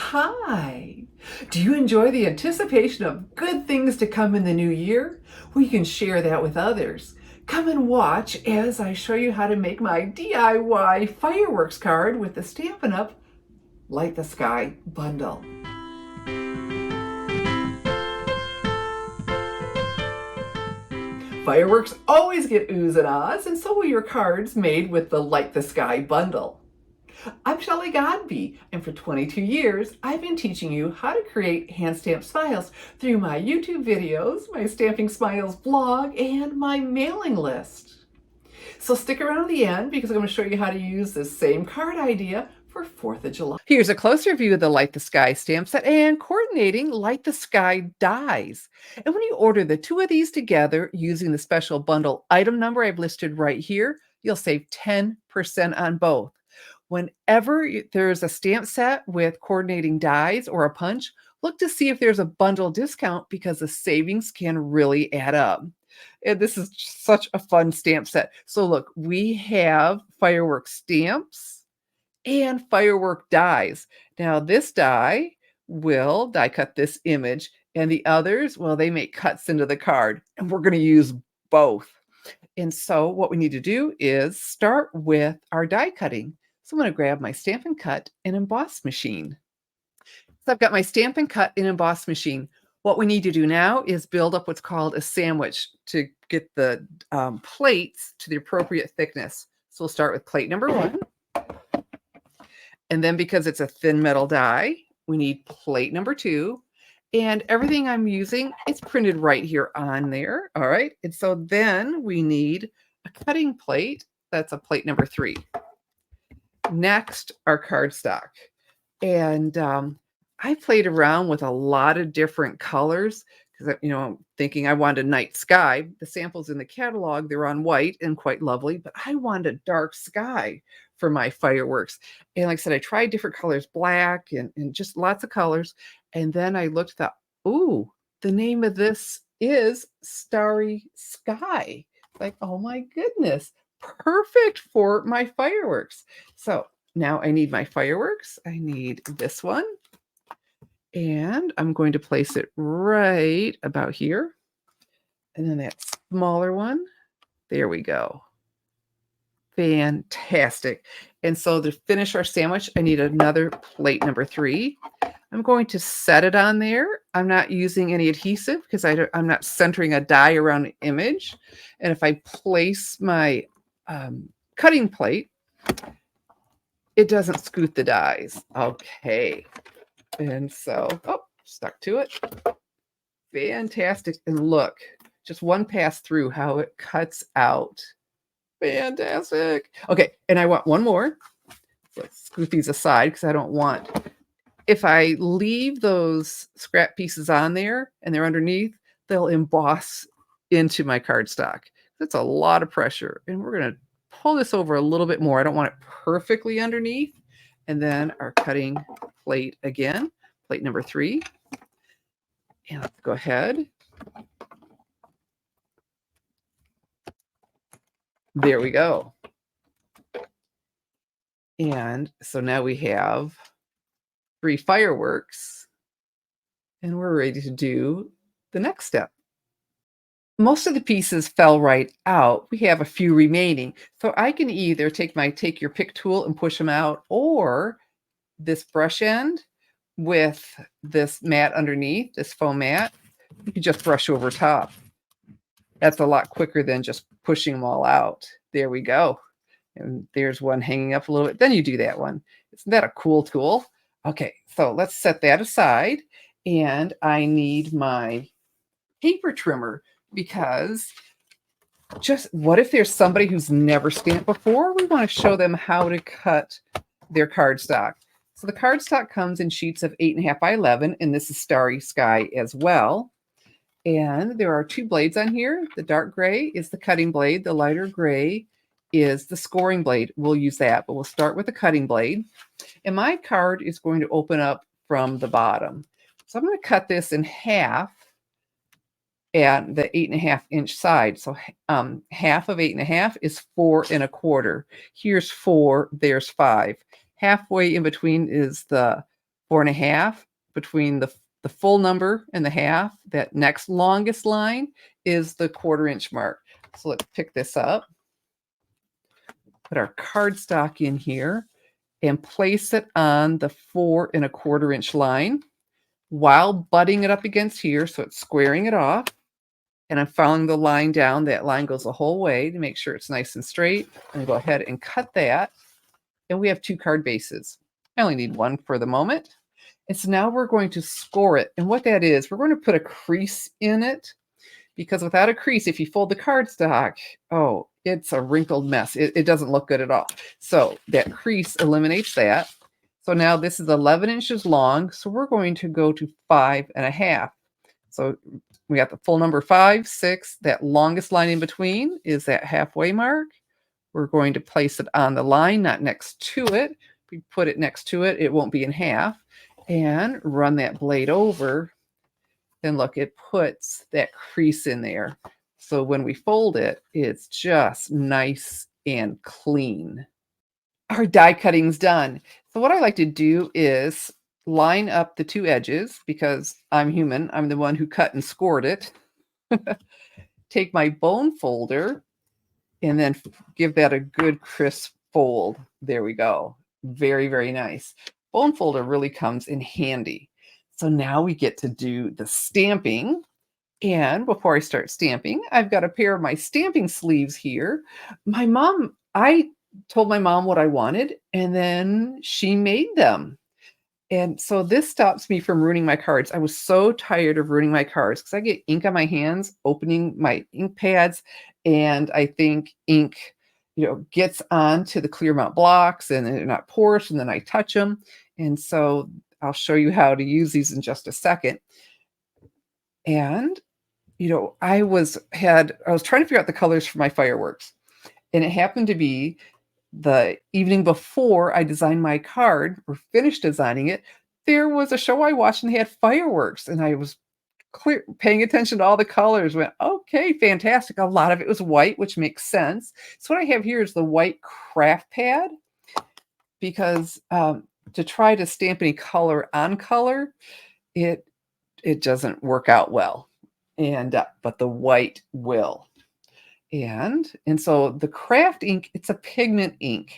Hi! Do you enjoy the anticipation of good things to come in the new year? Well, you can share that with others. Come and watch as I show you how to make my DIY fireworks card with the Stampin' Up! Light the Sky bundle. Fireworks always get oohs and ahs, and so will your cards made with the Light the Sky bundle. I'm Shelley Godby, and for 22 years, I've been teaching you how to create hand stamped smiles through my YouTube videos, my Stamping Smiles blog, and my mailing list. So stick around to the end because I'm going to show you how to use this same card idea for 4th of July. Here's a closer view of the Light the Sky stamp set and coordinating Light the Sky dies. And when you order the two of these together using the special bundle item number I've listed right here, you'll save 10% on both. Whenever there's a stamp set with coordinating dies or a punch, look to see if there's a bundle discount because the savings can really add up. And this is such a fun stamp set. So look, we have firework stamps and firework dies. Now this die will die cut this image, and the others, well, they make cuts into the card, and we're going to use both. And so what we need to do is start with our die cutting. So I'm going to grab my Stampin' Cut and Emboss machine. So I've got my Stampin' Cut and Emboss machine. What we need to do now is build up what's called a sandwich to get the plates to the appropriate thickness. So we'll start with plate number 1. And then because it's a thin metal die, we need plate number 2. And everything I'm using, it's printed right here on there. All right. And so then we need a cutting plate. That's a plate number 3. Next, our cardstock. And I played around with a lot of different colors because, I'm thinking I wanted a night sky. The samples in the catalog, they're on white and quite lovely, but I wanted a dark sky for my fireworks. And like I said, I tried different colors, black and just lots of colors. And then I looked at, ooh, the name of this is Starry Sky. Like, oh my goodness, perfect for my fireworks. So now I need my fireworks. I need this one. And I'm going to place it right about here. And then that smaller one. There we go. Fantastic. And so to finish our sandwich, I need another plate number 3. I'm going to set it on there. I'm not using any adhesive because I'm not centering a die around the image. And if I place my cutting plate, it doesn't scoot the dies. Okay. And so, stuck to it. Fantastic. And look, just one pass through how it cuts out. Fantastic. Okay, and I want one more. Let's scoot these aside because I don't want, if I leave those scrap pieces on there and they're underneath, they'll emboss into my cardstock. That's a lot of pressure. And we're going to pull this over a little bit more. I don't want it perfectly underneath. And then our cutting plate again, plate number 3. And let's go ahead. There we go. And so now we have 3 fireworks, and we're ready to do the next step. Most of the pieces fell right out. We have a few remaining. So I can either take your pick tool and push them out, or this brush end with this mat underneath, this foam mat, you can just brush over top. That's a lot quicker than just pushing them all out. There we go. And there's one hanging up a little bit. Then you do that one. Isn't that a cool tool? Okay, so let's set that aside. And I need my paper trimmer because just what if there's somebody who's never stamped before? We want to show them how to cut their cardstock. So the cardstock comes in sheets of 8.5 by 11, and this is Starry Sky as well. And there are 2 blades on here. The dark gray is the cutting blade. The lighter gray is the scoring blade. We'll use that, but we'll start with the cutting blade. And my card is going to open up from the bottom. So I'm going to cut this in half at the 8.5 inch side. So half of 8.5 is 4 1/4. Here's 4, there's 5. Halfway in between is the 4.5 between the full number and the half. That next longest line is the 1/4 inch mark. So let's pick this up, put our cardstock in here, and place it on the 4 1/4 inch line while butting it up against here, so it's squaring it off. And I'm following the line down. That line goes the whole way to make sure it's nice and straight. And go ahead and cut that. And we have 2 card bases. I only need 1 for the moment. And so now we're going to score it. And what that is, we're going to put a crease in it, because without a crease, if you fold the cardstock, oh, it's a wrinkled mess. It doesn't look good at all. So that crease eliminates that. So now this is 11 inches long. So we're going to go to 5.5. So we got the full number 5, 6. That longest line in between is that halfway mark. We're going to place it on the line, not next to it. If we put it next to it, it won't be in half. And run that blade over. Then look, it puts that crease in there. So when we fold it, it's just nice and clean. Our die cutting's done. So what I like to do is line up the 2 edges, because I'm human. I'm the one who cut and scored it. Take my bone folder and then give that a good crisp fold. There we go. Very, very nice. Bone folder really comes in handy. So now we get to do the stamping. And before I start stamping, I've got a pair of my stamping sleeves here. I told my mom what I wanted, and then she made them. And so this stops me from ruining my cards. I was so tired of ruining my cards because I get ink on my hands opening my ink pads, and I think ink, gets onto the clear mount blocks and they're not porous, and then I touch them. And so I'll show you how to use these in just a second. And I was trying to figure out the colors for my fireworks, and it happened to be the evening before I designed my card or finished designing it. There was a show I watched and they had fireworks, and I was paying attention to all the colors. Went, okay, fantastic. A lot of it was white, which makes sense. So what I have here is the white craft pad, because to try to stamp any color on color, it doesn't work out well. And but the white will. And so the craft ink, it's a pigment ink,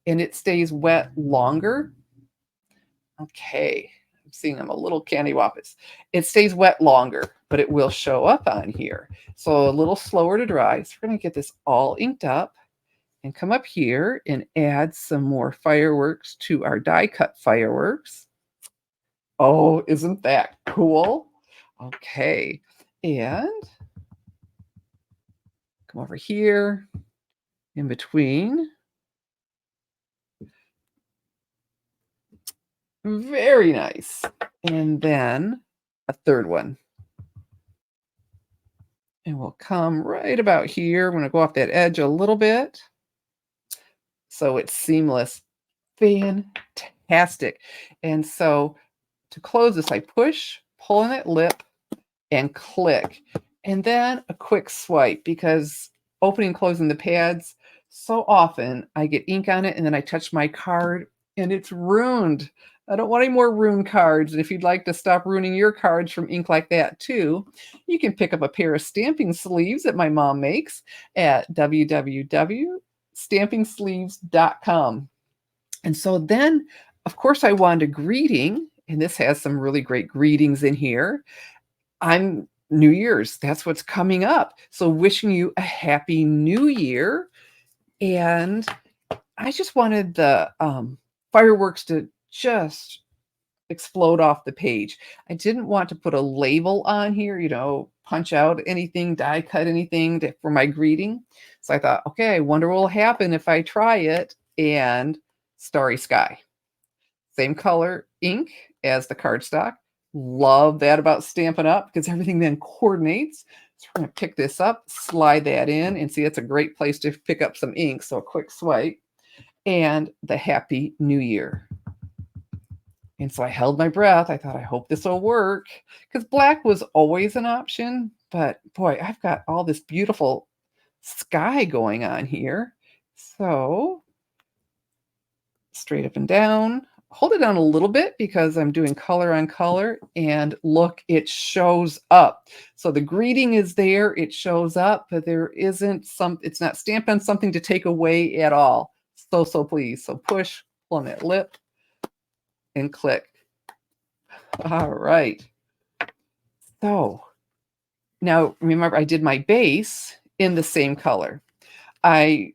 and it stays wet longer. Okay, I'm seeing I'm a little candywampus. It stays wet longer, but it will show up on here. So a little slower to dry. So we're going to get this all inked up and come up here and add some more fireworks to our die cut fireworks. Oh, isn't that cool? Okay, and come over here in between. Very nice. And then a third one. And we'll come right about here. I'm going to go off that edge a little bit so it's seamless. Fantastic. And so to close this, I push, pull on that lip, and click. And then a quick swipe, because opening and closing the pads, so often I get ink on it and then I touch my card and it's ruined. I don't want any more ruined cards. And if you'd like to stop ruining your cards from ink like that too, you can pick up a pair of stamping sleeves that my mom makes at www.stampingsleeves.com. And so then, of course, I wanted a greeting, and this has some really great greetings in here. I'm New Year's, that's what's coming up. So wishing you a happy new year. And I just wanted the fireworks to just explode off the page. I didn't want to put a label on here, punch out anything, die cut anything for my greeting. So I thought, okay, I wonder what will happen if I try it. And starry sky. Same color ink as the cardstock. Love that about Stampin' Up, because everything then coordinates. So we're going to pick this up, slide that in, and see, it's a great place to pick up some ink. So a quick swipe, and the Happy New Year. And so I held my breath. I thought, I hope this will work, because black was always an option. But boy, I've got all this beautiful sky going on here. So straight up and down, hold it down a little bit because I'm doing color on color, and look, it shows up. So the greeting is there, it shows up, but there isn't it's not stamped on something to take away at all. So please. So push, pull on that lip, and click. All right. So now remember I did my base in the same color. I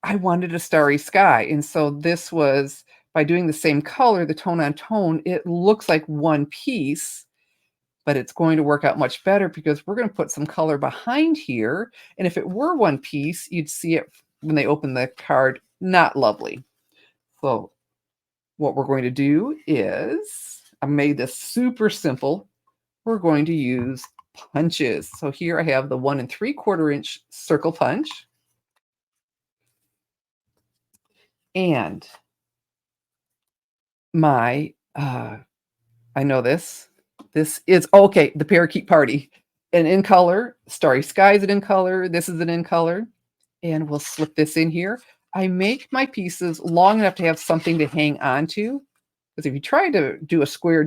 wanted a starry sky, and so this was by doing the same color, the tone on tone, it looks like one piece, but it's going to work out much better because we're going to put some color behind here, and if it were one piece, you'd see it when they open the card, not lovely. So what we're going to do is, I made this super simple. We're going to use punches. So here I have the 1 3/4 inch circle punch. And my, I know this. This is okay, the Parakeet Party. And in color, Starry Sky is an in color. This is an in color. And we'll slip this in here. I make my pieces long enough to have something to hang on to. Because if you try to do a square,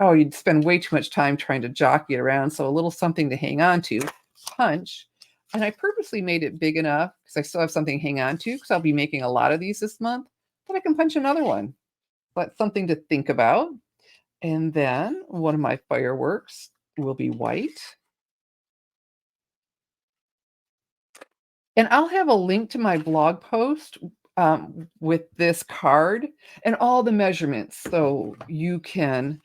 you'd spend way too much time trying to jockey it around. So a little something to hang on to, punch. And I purposely made it big enough because I still have something to hang on to because I'll be making a lot of these this month, but I can punch another one. But something to think about. And then one of my fireworks will be white. And I'll have a link to my blog post with this card and all the measurements so you can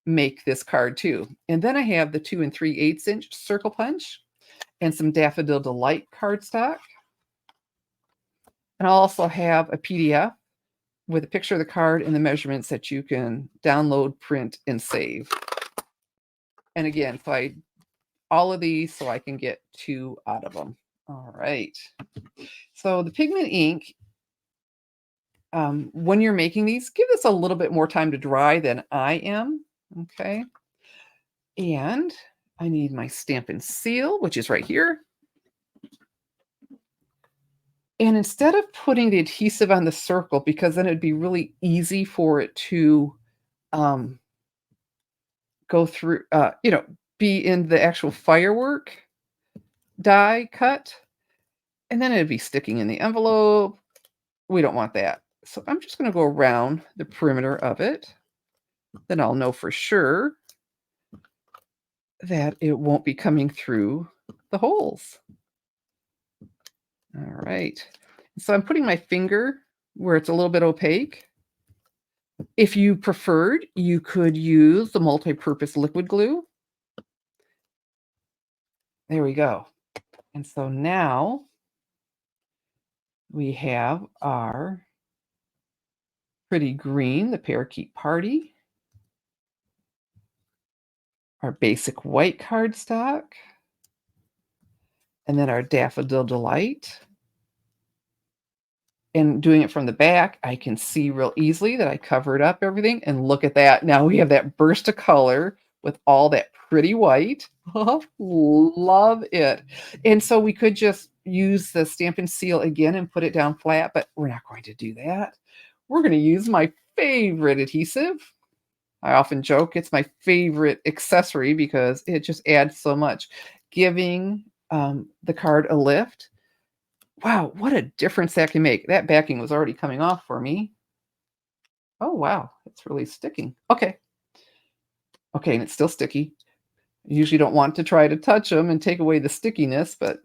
make this card too. And then I have the 2 3/8 inch circle punch and some Daffodil Delight cardstock. And I'll also have a PDF with a picture of the card and the measurements that you can download, print, and save. And again, so all of these so I can get 2 out of them. All right. So the pigment ink, when you're making these, give this a little bit more time to dry than I am. Okay. And I need my Stampin' Seal, which is right here. And instead of putting the adhesive on the circle, because then it'd be really easy for it to go through, be in the actual firework die cut, and then it'd be sticking in the envelope. We don't want that. So I'm just going to go around the perimeter of it. Then I'll know for sure that it won't be coming through the holes. All right. So I'm putting my finger where it's a little bit opaque. If you preferred, you could use the multi-purpose liquid glue. There we go. And so now we have our pretty green, the Parakeet Party, our basic white cardstock, and then our Daffodil Delight. And doing it from the back, I can see real easily that I covered up everything. And look at that. Now we have that burst of color with all that pretty white. Oh, love it. And so we could just use the Stampin' Seal again and put it down flat, but we're not going to do that. We're going to use my favorite adhesive. I often joke it's my favorite accessory because it just adds so much, giving the card a lift. Wow, what a difference that can make. That backing was already coming off for me. Oh, wow, it's really sticking. Okay. Okay, and it's still sticky. I usually don't want to try to touch them and take away the stickiness, but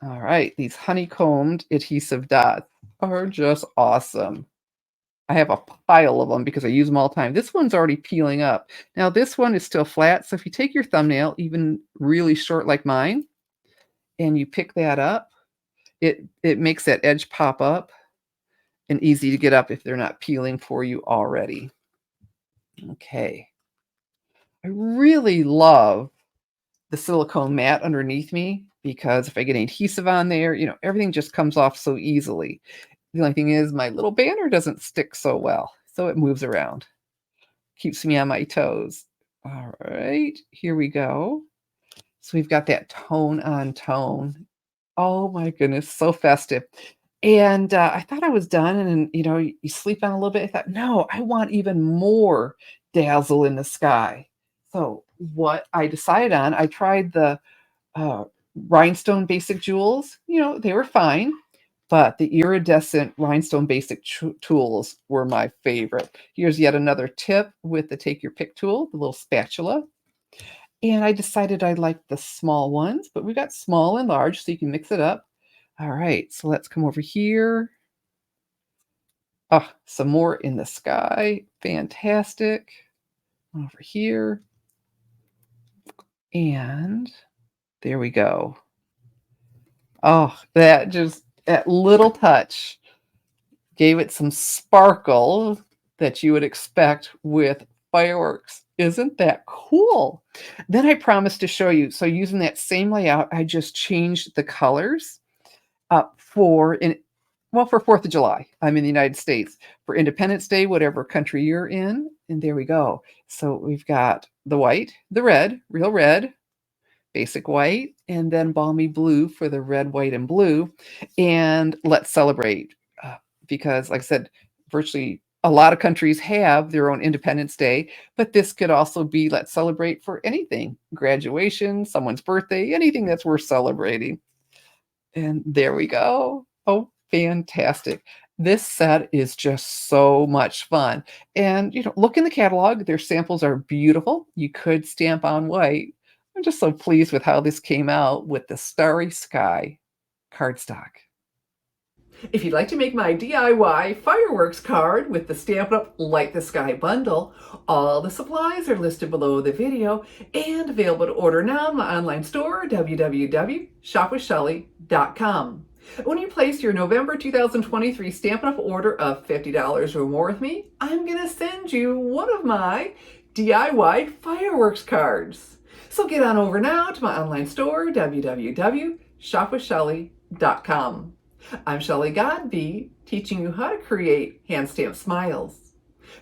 all right, these honeycombed adhesive dots are just awesome. I have a pile of them because I use them all the time. This one's already peeling up. Now this one is still flat, so if you take your thumbnail, even really short like mine, and you pick that up, it makes that edge pop up and easy to get up if they're not peeling for you already. Okay. I really love the silicone mat underneath me because if I get adhesive on there, everything just comes off so easily. The only thing is my little banner doesn't stick so well, so it moves around. Keeps me on my toes. All right, here we go. So we've got that tone on tone. Oh my goodness, so festive. And I thought I was done, and you sleep on a little bit. I thought, no, I want even more dazzle in the sky. So what I decided on, I tried the uh, rhinestone basic jewels. They were fine, but the iridescent rhinestone basic tools were my favorite. Here's yet another tip with the take your pick tool, the little spatula. And I decided I liked the small ones, but we got small and large, so you can mix it up. All right, so let's come over here. Oh, some more in the sky. Fantastic. Over here. And there we go. Oh, that little touch gave it some sparkle that you would expect with fireworks. Isn't that cool? Then I promised to show you. So using that same layout, I just changed the colors for 4th of July. I'm in the United States. For Independence Day, whatever country you're in, and there we go. So we've got the white, the red, real red, basic white, and then balmy blue for the red, white, and blue. And let's celebrate because, like I said, virtually a lot of countries have their own Independence Day, but this could also be let's celebrate for anything, graduation, someone's birthday, anything that's worth celebrating. And there we go. Oh, fantastic. This set is just so much fun. And, look in the catalog. Their samples are beautiful. You could stamp on white. I'm just so pleased with how this came out with the Starry Sky cardstock. If you'd like to make my DIY fireworks card with the Stampin' Up! Light the Sky bundle, all the supplies are listed below the video and available to order now in my online store, www.shopwithshelly.com. When you place your November 2023 Stampin' Up! Order of $50 or more with me, I'm going to send you one of my DIY fireworks cards. So get on over now to my online store, www.shopwithshelly.com. I'm Shelley Godby, teaching you how to create hand stamped smiles.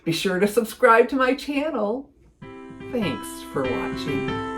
Be sure to subscribe to my channel. Thanks for watching.